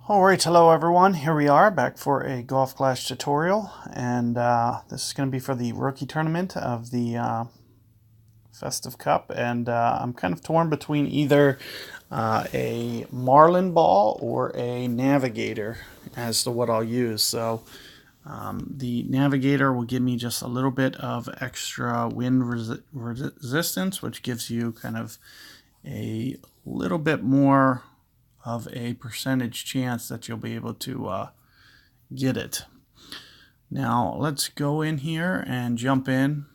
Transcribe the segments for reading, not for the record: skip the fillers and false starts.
Alright, hello everyone. Here we are back for a Golf Clash tutorial, and this is going to be for the rookie tournament of the Festive Cup, and I'm kind of torn between either a Marlin ball or a Navigator as to what I'll use. So the Navigator will give me just a little bit of extra wind resistance, which gives you kind of a little bit more of a percentage chance that you'll be able to get it. Now let's go in here and jump in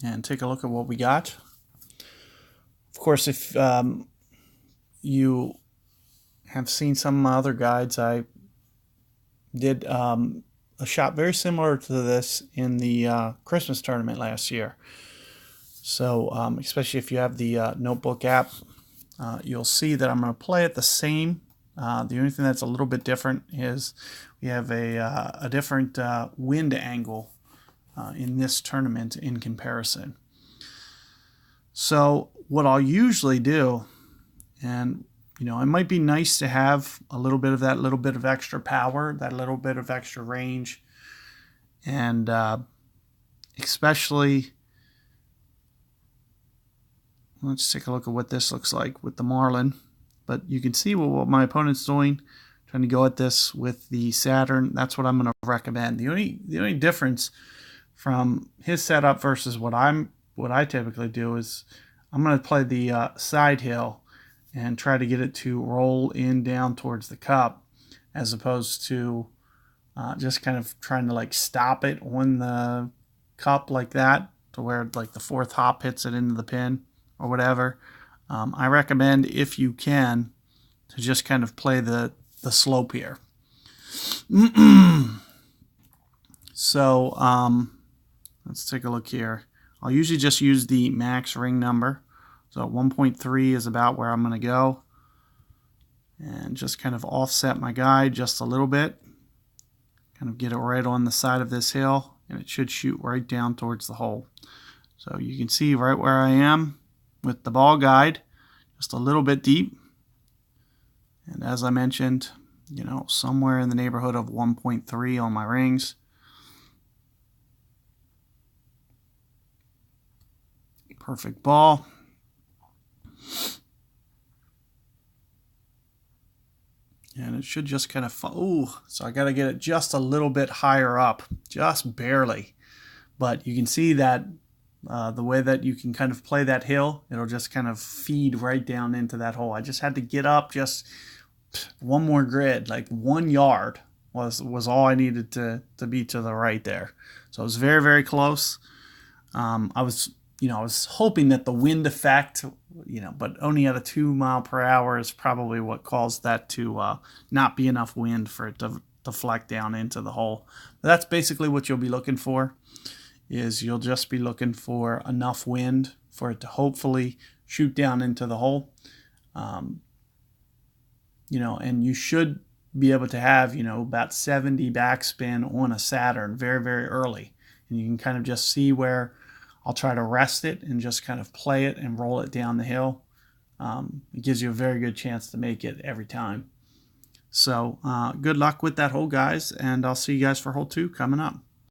and take a look at what we got. Of course, if you have seen some other guides, I did a shot very similar to this in the Christmas tournament last year. So especially if you have the notebook app, you'll see that I'm going to play it the same. The only thing that's a little bit different is we have a different wind angle in this tournament in comparison. So what I'll usually do, and it might be nice to have a little bit of that little bit of extra power, that little bit of extra range, and especially, let's take a look at what this looks like with the Marlin. But you can see what my opponent's doing, trying to go at this with the Saturn. That's what I'm going to recommend. The only difference from his setup versus what I typically do is I'm going to play the side hill and try to get it to roll in down towards the cup, as opposed to just kind of trying to like stop it on the cup like that, to where like the fourth hop hits it into the pin or whatever. I recommend, if you can, to just kind of play the slope here. So let's take a look here. I'll usually just use the max ring number. So 1.3 is about where I'm going to go. And just kind of offset my guide just a little bit. Kind of get it right on the side of this hill, and it should shoot right down towards the hole. So you can see right where I am with the ball guide, just a little bit deep. And as I mentioned, somewhere in the neighborhood of 1.3 on my rings. Perfect ball. And it should just kind of, so I got to get it just a little bit higher up, just barely. But you can see that the way that you can kind of play that hill, it'll just kind of feed right down into that hole. I just had to get up just one more grid, like 1 yard was all I needed to be to the right there. So it was very, very close. I was hoping that the wind effect, but only at a 2 mile per hour is probably what caused that to not be enough wind for it to deflect down into the hole. But that's basically what you'll be looking for. Is you'll just be looking for enough wind for it to hopefully shoot down into the hole. And you should be able to have, about 70 backspin on a Saturn very, very early. And you can kind of just see where I'll try to rest it and just kind of play it and roll it down the hill. It gives you a very good chance to make it every time. So good luck with that hole, guys, and I'll see you guys for hole 2 coming up.